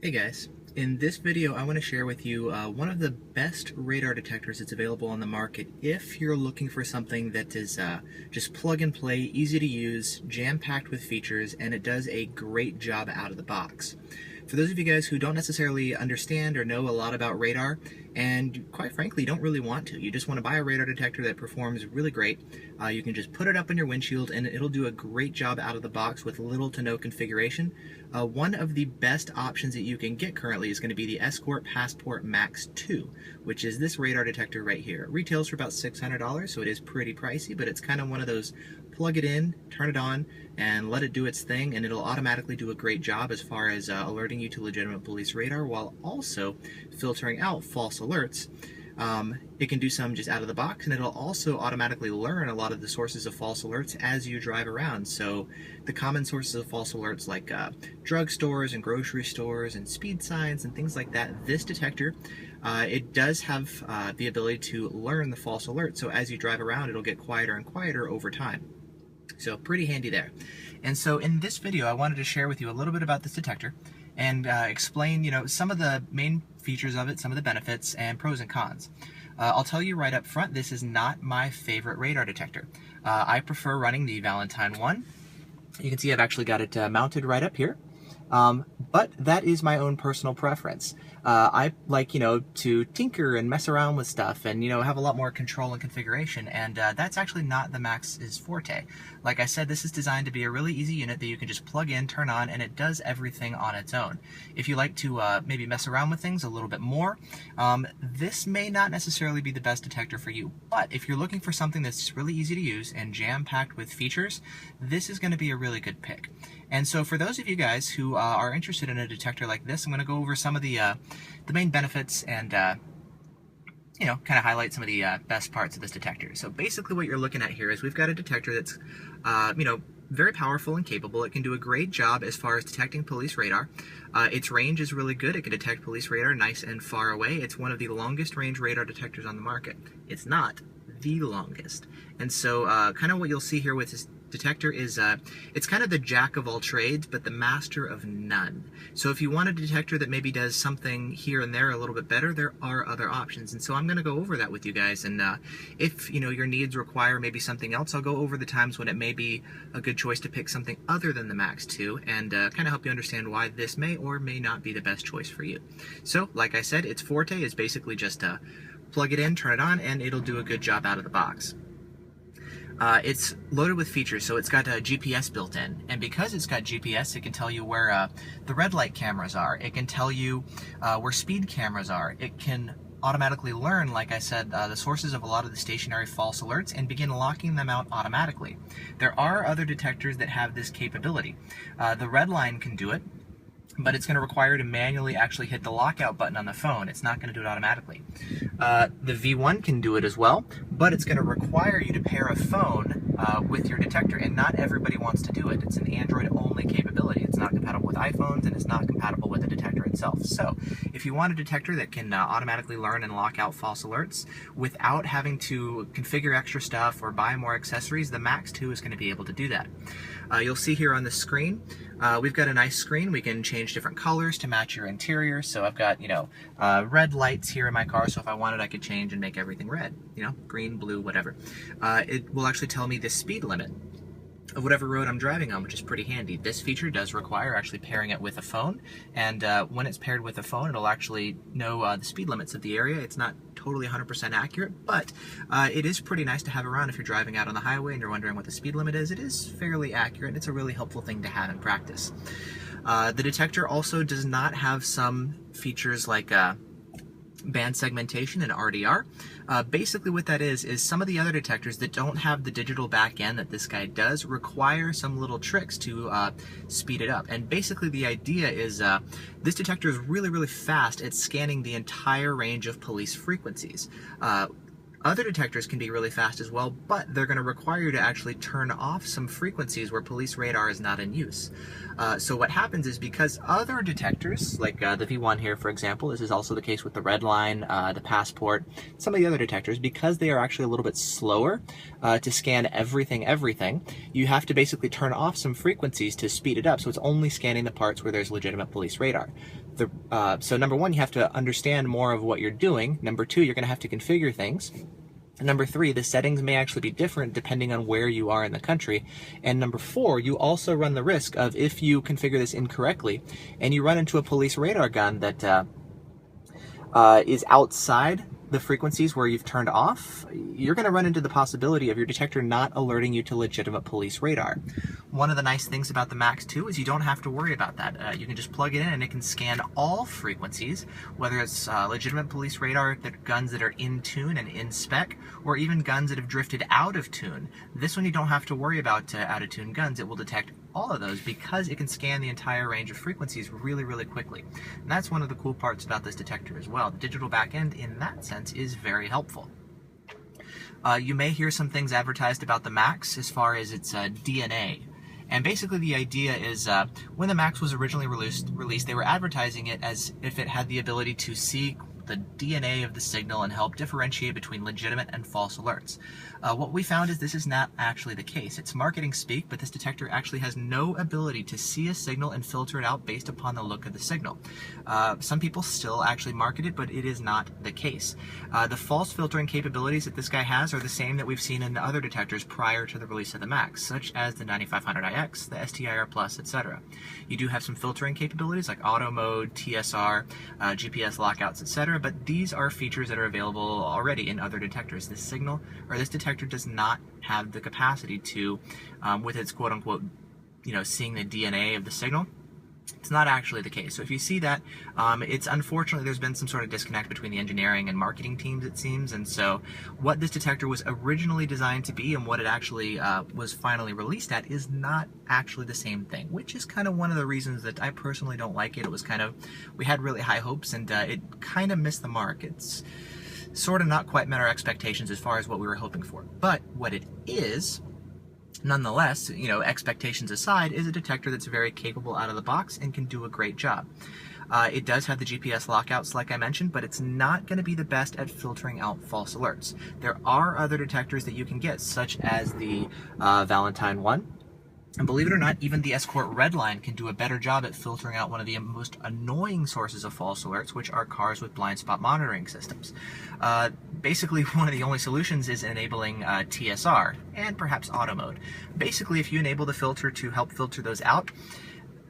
Hey guys, in this video I want to share with you one of the best radar detectors that's available on the market if you're looking for something that is just plug and play, easy to use, jam-packed with features, and it does a great job out of the box. For those of you guys who don't necessarily understand or know a lot about radar, and quite frankly don't really want to, you just want to buy a radar detector that performs really great, you can just put it up on your windshield and it'll do a great job out of the box with little to no configuration. One of the best options that you can get currently is going to be the Escort Passport Max2, which is this radar detector right here. It retails for about $600, so it is pretty pricey, but it's kind of one of those plug it in, turn it on, and let it do its thing, and it'll automatically do a great job as far as alerting you to legitimate police radar while also filtering out false alerts. It can do some just out of the box, and it'll also automatically learn a lot of the sources of false alerts as you drive around. So the common sources of false alerts like drugstores and grocery stores and speed signs and things like that, this detector, it does have the ability to learn the false alert. So as you drive around, it'll get quieter and quieter over time. So pretty handy there. And so in this video, I wanted to share with you a little bit about this detector and explain, some of the main features of it, some of the benefits, and pros and cons. I'll tell you right up front, this is not my favorite radar detector. I prefer running the Valentine one. You can see I've actually got it mounted right up here. But that is my own personal preference. I like, to tinker and mess around with stuff and, have a lot more control and configuration, and that's actually not the Max's forte. Like I said, this is designed to be a really easy unit that you can just plug in, turn on, and it does everything on its own. If you like to maybe mess around with things a little bit more, this may not necessarily be the best detector for you. But if you're looking for something that's really easy to use and jam-packed with features, this is going to be a really good pick. And so for those of you guys who are interested in a detector like this, I'm going to go over some of the main benefits and kind of highlight some of the best parts of this detector. So basically what you're looking at here is we've got a detector that's very powerful and capable. It can do a great job as far as detecting police radar. Its range is really good. It can detect police radar nice and far away. It's one of the longest range radar detectors on the market. It's not the longest. And so kind of what you'll see here with this detector is it's kind of the jack of all trades, but the master of none. So if you want a detector that maybe does something here and there a little bit better, there are other options. And so I'm going to go over that with you guys. And if your needs require maybe something else, I'll go over the times when it may be a good choice to pick something other than the Max 2 and kind of help you understand why this may or may not be the best choice for you. So like I said, its forte is basically just plug it in, turn it on, and it'll do a good job out of the box. It's loaded with features, so it's got a GPS built in, and because it's got GPS, it can tell you where the red light cameras are. It can tell you where speed cameras are. It can automatically learn, like I said, the sources of a lot of the stationary false alerts and begin locking them out automatically. There are other detectors that have this capability. The Redline can do it, but it's going to require you to manually actually hit the lockout button on the phone. It's not going to do it automatically. The V1 can do it as well, but it's going to require you to pair a phone with your detector, and not everybody wants to do it. It's an Android-only capability. It's not compatible with iPhones, and it's not compatible with the detector itself. So if you want a detector that can automatically learn and lock out false alerts without having to configure extra stuff or buy more accessories, the Max 2 is going to be able to do that. You'll see here on the screen, we've got a nice screen. We can change different colors to match your interior. So I've got, red lights here in my car. So if I wanted, I could change and make everything red, green, blue, whatever. It will actually tell me the speed limit of whatever road I'm driving on, which is pretty handy. This feature does require actually pairing it with a phone, and when it's paired with a phone, it'll actually know the speed limits of the area. It's not totally 100% accurate, but it is pretty nice to have around if you're driving out on the highway and you're wondering what the speed limit is. It is fairly accurate, and it's a really helpful thing to have in practice. The detector also does not have some features like band segmentation and RDR. Basically what that is some of the other detectors that don't have the digital back end that this guy does require some little tricks to speed it up. And basically the idea is this detector is really fast at scanning the entire range of police frequencies. Other detectors can be really fast as well, but they're going to require you to actually turn off some frequencies where police radar is not in use. So what happens is, because other detectors, like the V1 here, for example, this is also the case with the Redline, the Passport, some of the other detectors, because they are actually a little bit slower to scan everything, you have to basically turn off some frequencies to speed it up, so it's only scanning the parts where there's legitimate police radar. So number one, you have to understand more of what you're doing. Number two, you're going to have to configure things. Number three, the settings may actually be different depending on where you are in the country. And number four, you also run the risk of, if you configure this incorrectly and you run into a police radar gun that is outside the frequencies where you've turned off, you're going to run into the possibility of your detector not alerting you to legitimate police radar. One of the nice things about the Max 2 is you don't have to worry about that. You can just plug it in and it can scan all frequencies, whether it's legitimate police radar, guns that are in tune and in spec, or even guns that have drifted out of tune. This one you don't have to worry about out of tune guns. It will detect all of those because it can scan the entire range of frequencies really, really quickly. And that's one of the cool parts about this detector as well. The digital backend in that sense is very helpful. You may hear some things advertised about the Max as far as its DNA. And basically the idea is when the Max was originally released, they were advertising it as if it had the ability to see the DNA of the signal and help differentiate between legitimate and false alerts. What we found is this is not actually the case. It's marketing speak, but this detector actually has no ability to see a signal and filter it out based upon the look of the signal. Some people still actually market it, but it is not the case. The false filtering capabilities that this guy has are the same that we've seen in the other detectors prior to the release of the Max, such as the 9500IX, the STIR Plus, etc. You do have some filtering capabilities like auto mode, TSR, GPS lockouts, etc., but these are features that are available already in other detectors. This detector does not have the capacity to, with its quote-unquote, seeing the DNA of the signal. It's not actually the case. So if you see that, it's unfortunately there's been some sort of disconnect between the engineering and marketing teams, it seems, and so what this detector was originally designed to be and what it actually was finally released at is not actually the same thing, which is kind of one of the reasons that I personally don't like it. It was we had really high hopes and it kind of missed the mark. It's sort of not quite met our expectations as far as what we were hoping for. But what it is, nonetheless, expectations aside, is a detector that's very capable out of the box and can do a great job. It does have the GPS lockouts, like I mentioned, but it's not going to be the best at filtering out false alerts. There are other detectors that you can get, such as the Valentine one. And believe it or not, even the Escort Redline can do a better job at filtering out one of the most annoying sources of false alerts, which are cars with blind spot monitoring systems. Basically, one of the only solutions is enabling TSR and perhaps auto mode. Basically, if you enable the filter to help filter those out,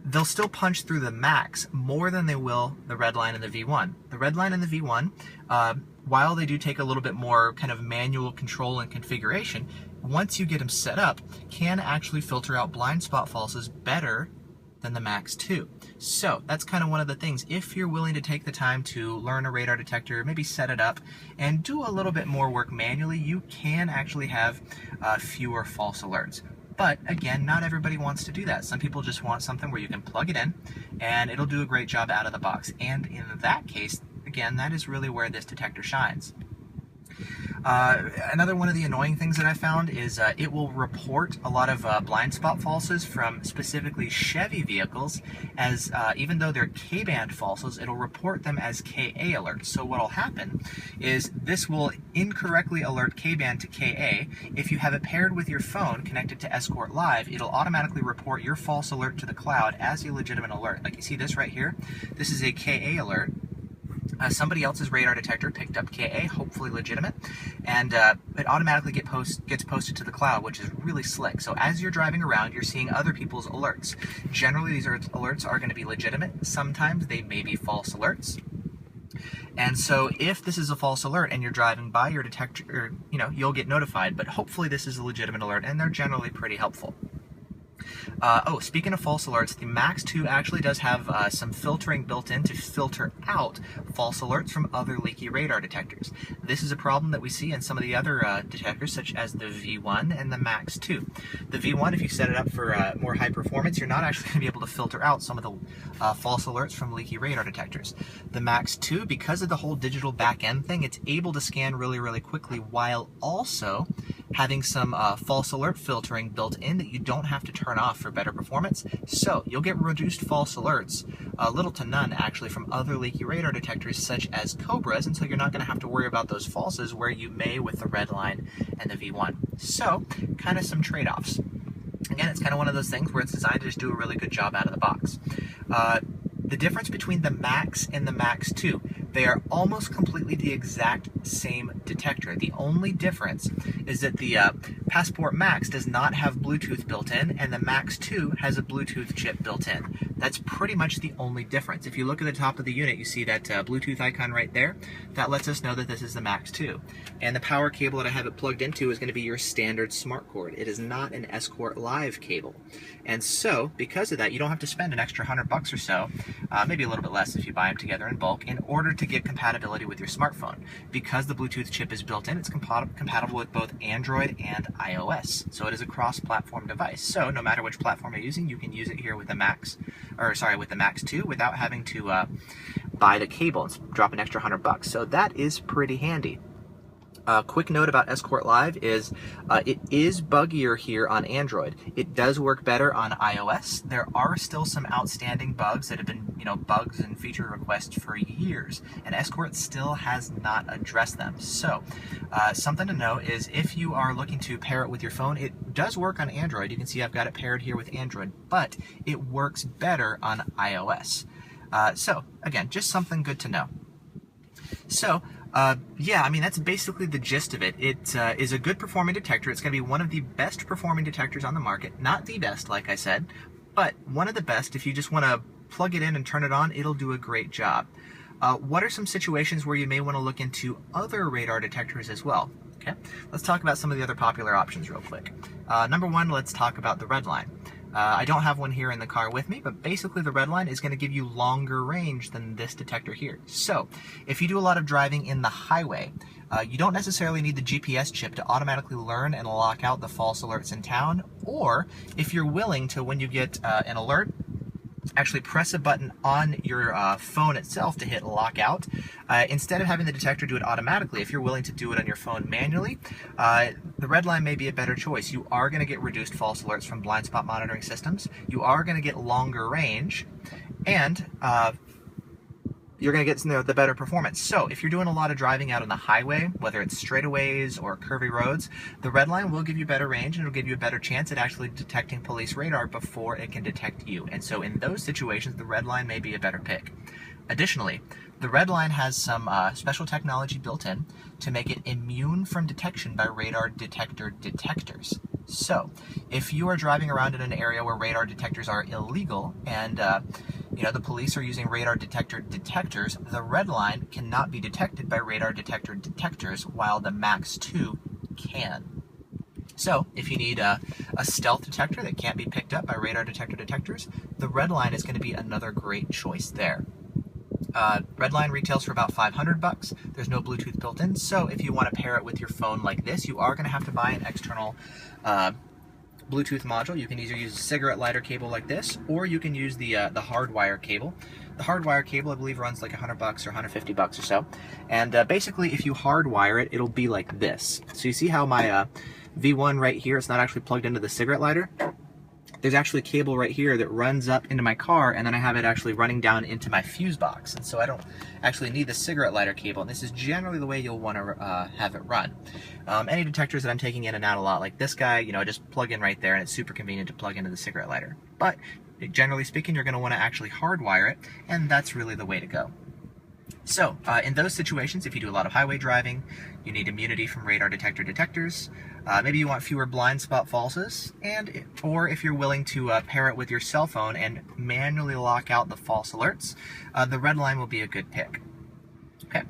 they'll still punch through the Max more than they will the Redline and the V1. The Redline and the V1, while they do take a little bit more kind of manual control and configuration, once you get them set up, can actually filter out blind spot falses better than the Max 2. So that's kind of one of the things. If you're willing to take the time to learn a radar detector, maybe set it up, and do a little bit more work manually, you can actually have fewer false alerts. But again, not everybody wants to do that. Some people just want something where you can plug it in and it'll do a great job out of the box. And in that case, again, that is really where this detector shines. Another one of the annoying things that I found is it will report a lot of blind spot falses from specifically Chevy vehicles, as even though they're K-band falses, it'll report them as KA alerts. So what will happen is this will incorrectly alert K-band to KA. If you have it paired with your phone connected to Escort Live, it'll automatically report your false alert to the cloud as a legitimate alert. Like you see this right here, this is a KA alert. Somebody else's radar detector picked up KA, hopefully legitimate, and it automatically gets posted to the cloud, which is really slick. So as you're driving around, you're seeing other people's alerts. Generally, these alerts are going to be legitimate. Sometimes they may be false alerts. And so if this is a false alert and you're driving by your detector, you'll get notified, but hopefully this is a legitimate alert, and they're generally pretty helpful. Speaking of false alerts, the Max 2 actually does have some filtering built in to filter out false alerts from other leaky radar detectors. This is a problem that we see in some of the other detectors, such as the V1 and the Max 2. The V1, if you set it up for more high performance, you're not actually going to be able to filter out some of the false alerts from leaky radar detectors. The Max 2, because of the whole digital back-end thing, it's able to scan really, really quickly while also having some false alert filtering built in that you don't have to turn off for better performance. So you'll get reduced false alerts, little to none actually, from other leaky radar detectors such as Cobras, and so you're not going to have to worry about those falses where you may with the Redline and the V1. So kind of some trade-offs. Again, it's kind of one of those things where it's designed to just do a really good job out of the box. The difference between the Max and the Max 2, they are almost completely the exact same detector. The only difference is that the Passport Max does not have Bluetooth built in, and the Max 2 has a Bluetooth chip built in. That's pretty much the only difference. If you look at the top of the unit, you see that Bluetooth icon right there. That lets us know that this is the Max 2. And the power cable that I have it plugged into is going to be your standard smart cord. It is not an Escort Live cable. And so, because of that, you don't have to spend an extra $100 or so, maybe a little bit less if you buy them together in bulk, in order to get compatibility with your smartphone. Because the Bluetooth chip is built in, it's compatible with both Android and iOS. So it is a cross-platform device. So no matter which platform you're using, you can use it here with the Max, with the Max 2 without having to buy the cable and drop an extra $100. So that is pretty handy. Quick note about Escort Live is it is buggier here on Android. It does work better on iOS. There are still some outstanding bugs that have been, bugs and feature requests for years, and Escort still has not addressed them. So something to know is if you are looking to pair it with your phone, it does work on Android. You can see I've got it paired here with Android, but it works better on iOS. So again, just something good to know. So yeah, I mean, that's basically the gist of it. It is a good performing detector. It's going to be one of the best performing detectors on the market. Not the best, like I said, but one of the best. If you just want to plug it in and turn it on, it'll do a great job. What are some situations where you may want to look into other radar detectors as well? Okay, let's talk about some of the other popular options real quick. Number one, let's talk about the Redline. I don't have one here in the car with me, but basically the Redline is going to give you longer range than this detector here. So if you do a lot of driving in the highway, you don't necessarily need the GPS chip to automatically learn and lock out the false alerts in town, or if you're willing to, when you get an alert, actually press a button on your phone itself to hit lockout. Instead of having the detector do it automatically, if you're willing to do it on your phone manually, the Redline may be a better choice. You are going to get reduced false alerts from blind spot monitoring systems. You are going to get longer range, and you're going to get the better performance. So if you're doing a lot of driving out on the highway, whether it's straightaways or curvy roads, the Redline will give you better range, and it'll give you a better chance at actually detecting police radar before it can detect you. And so in those situations, the Redline may be a better pick. Additionally, the Redline has some special technology built in to make it immune from detection by radar detector detectors. So if you are driving around in an area where radar detectors are illegal and the police are using radar detector detectors, the Redline cannot be detected by radar detector detectors, while the Max 2 can. So if you need a stealth detector that can't be picked up by radar detector detectors, the Redline is going to be another great choice there. Redline retails for about $500. There's no Bluetooth built in, so if you want to pair it with your phone like this, you are going to have to buy an external Bluetooth module. You can either use a cigarette lighter cable like this, or you can use the hardwire cable. The hardwire cable, I believe, runs like $100 or $150 or so. And basically, if you hardwire it, it'll be like this. So you see how my V1 right here, it's not actually plugged into the cigarette lighter? There's actually a cable right here that runs up into my car, and then I have it actually running down into my fuse box. And so I don't actually need the cigarette lighter cable, and this is generally the way you'll want to have it run. Any detectors that I'm taking in and out a lot, like this guy, just plug in right there, and it's super convenient to plug into the cigarette lighter. But generally speaking, you're going to want to actually hardwire it, and that's really the way to go. So, in those situations, if you do a lot of highway driving, you need immunity from radar detector detectors, maybe you want fewer blind spot falses, or if you're willing to pair it with your cell phone and manually lock out the false alerts, the Redline will be a good pick. Okay,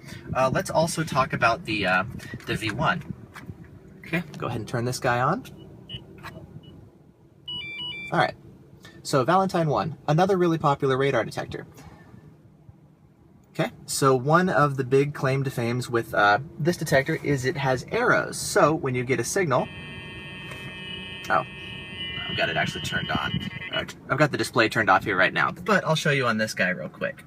let's also talk about the V1. Okay, go ahead and turn this guy on. All right, so Valentine 1, another really popular radar detector. Okay, so one of the big claim to fames with this detector is it has arrows. So when you get a signal, I've got it actually turned on. I've got the display turned off here right now, but I'll show you on this guy real quick.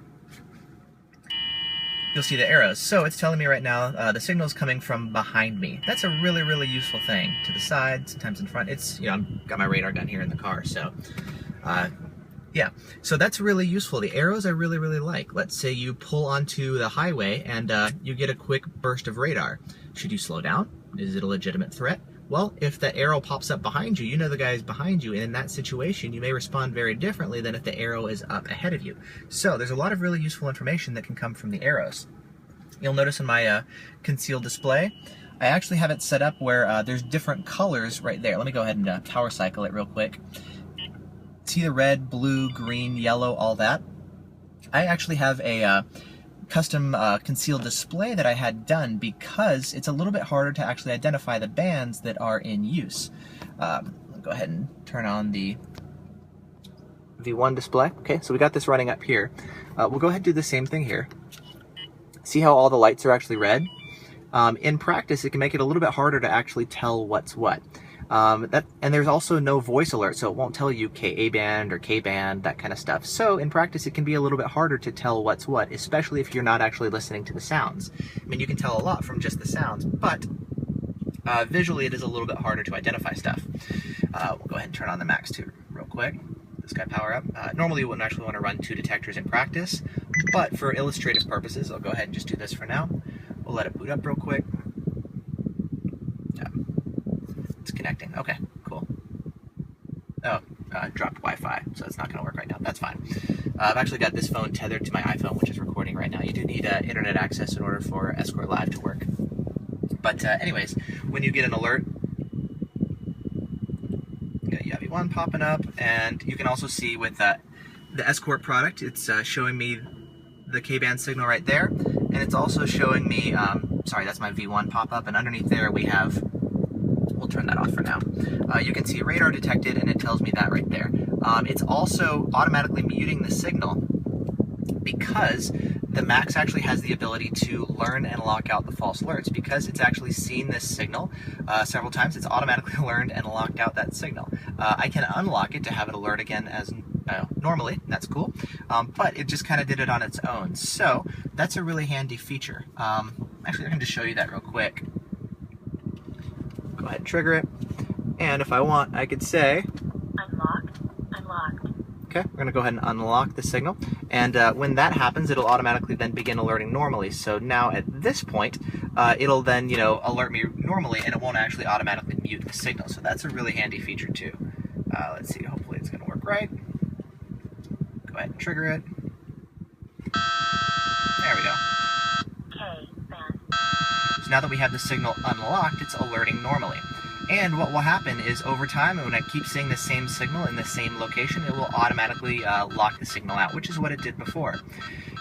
You'll see the arrows. So it's telling me right now the signal is coming from behind me. That's a really, really useful thing. To the side, sometimes in front. It's, I've got my radar gun here in the car, so yeah, so that's really useful. The arrows I really, really like. Let's say you pull onto the highway and you get a quick burst of radar. Should you slow down? Is it a legitimate threat? Well, if the arrow pops up behind you, you know the guy is behind you, and in that situation, you may respond very differently than if the arrow is up ahead of you. So there's a lot of really useful information that can come from the arrows. You'll notice in my concealed display, I actually have it set up where there's different colors right there. Let me go ahead and power cycle it real quick. See the red, blue, green, yellow, all that? I actually have a custom concealed display that I had done because it's a little bit harder to actually identify the bands that are in use. I'll go ahead and turn on the V1 display. Okay, so we got this running up here. We'll go ahead and do the same thing here. See how all the lights are actually red? In practice, it can make it a little bit harder to actually tell what's what. And there's also no voice alert, so it won't tell you KA band or K band, that kind of stuff. So in practice, it can be a little bit harder to tell what's what, especially if you're not actually listening to the sounds. I mean, you can tell a lot from just the sounds, but visually it is a little bit harder to identify stuff. We'll go ahead and turn on the Max2 real quick. This guy power up. Normally you wouldn't actually want to run 2 detectors in practice, but for illustrative purposes, I'll go ahead and just do this for now. We'll let it boot up real quick. It's connecting. Okay, cool. Oh, dropped Wi-Fi, so it's not going to work right now. That's fine. I've actually got this phone tethered to my iPhone, which is recording right now. You do need internet access in order for Escort Live to work. But anyways, when you get an alert, you have V1 popping up, and you can also see with the Escort product, it's showing me the K-band signal right there, and it's also showing me, sorry, that's my V1 pop-up, and underneath there we have, we'll turn that off for now. You can see radar detected, and it tells me that right there. It's also automatically muting the signal because the Max actually has the ability to learn and lock out the false alerts. Because it's actually seen this signal several times, it's automatically learned and locked out that signal. I can unlock it to have it alert again as normally, that's cool, but it just kind of did it on its own. So that's a really handy feature. Actually, I can just show you that real quick. Go ahead and trigger it, and if I want, I could say unlocked. Okay, we're going to go ahead and unlock the signal, and when that happens, it'll automatically then begin alerting normally. So now at this point, it'll then, you know, alert me normally, and it won't actually automatically mute the signal. So that's a really handy feature too. Let's see, hopefully it's going to work right. Go ahead and trigger it. There we go. So now that we have the signal unlocked, it's alerting normally. And what will happen is over time, when I keep seeing the same signal in the same location, it will automatically lock the signal out, which is what it did before.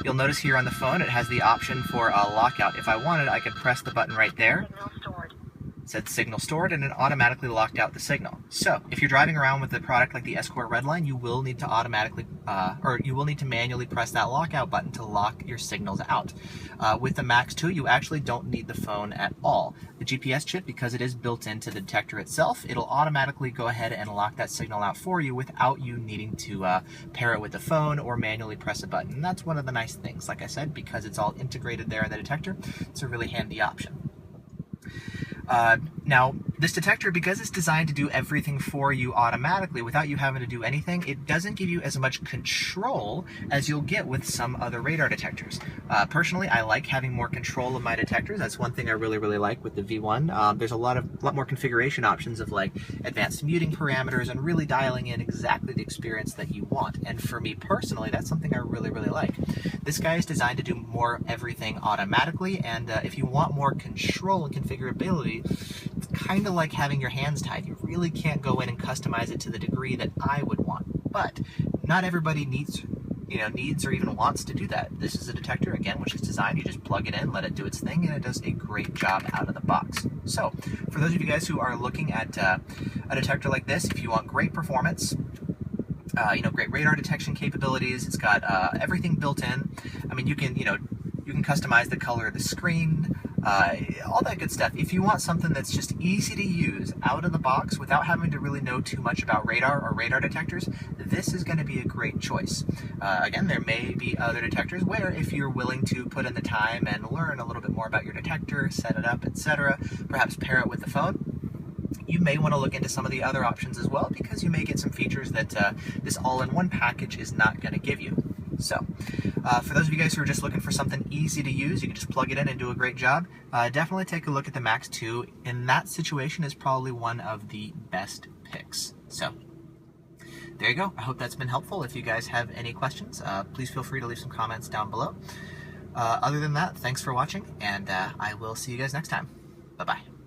You'll notice here on the phone, it has the option for lockout. If I wanted, I could press the button right there. Signal stored. It said signal stored, and it automatically locked out the signal. So if you're driving around with a product like the Escort Redline, you will need to automatically, or you will need to manually press that lockout button to lock your signals out. With the Max2, you actually don't need the phone at all. The GPS chip, because it is built into the detector itself, it'll automatically go ahead and lock that signal out for you without you needing to pair it with the phone or manually press a button. And that's one of the nice things, like I said, because it's all integrated there in the detector, it's a really handy option. Now, this detector, because it's designed to do everything for you automatically without you having to do anything, it doesn't give you as much control as you'll get with some other radar detectors. Personally, I like having more control of my detectors. That's one thing I really like with the V1. There's a lot more configuration options of like advanced muting parameters and really dialing in exactly the experience that you want. And for me personally, that's something I really like. This guy is designed to do more everything automatically, and if you want more control and configurability, it's kind of like having your hands tied. You really can't go in and customize it to the degree that I would want. But not everybody needs or even wants to do that. This is a detector, again, which is designed, you just plug it in, let it do its thing, and it does a great job out of the box. So, for those of you guys who are looking at a detector like this, if you want great performance, great radar detection capabilities, it's got everything built in. I mean, you can customize the color of the screen, all that good stuff. If you want something that's just easy to use out of the box without having to really know too much about radar or radar detectors, this is going to be a great choice. Again, there may be other detectors where if you're willing to put in the time and learn a little bit more about your detector, set it up, etc., perhaps pair it with the phone, you may want to look into some of the other options as well, because you may get some features that this all-in-one package is not going to give you. So, for those of you guys who are just looking for something easy to use, you can just plug it in and do a great job. Definitely take a look at the Max 2. In that situation, is probably one of the best picks. So, there you go. I hope that's been helpful. If you guys have any questions, please feel free to leave some comments down below. Other than that, thanks for watching, and I will see you guys next time. Bye-bye.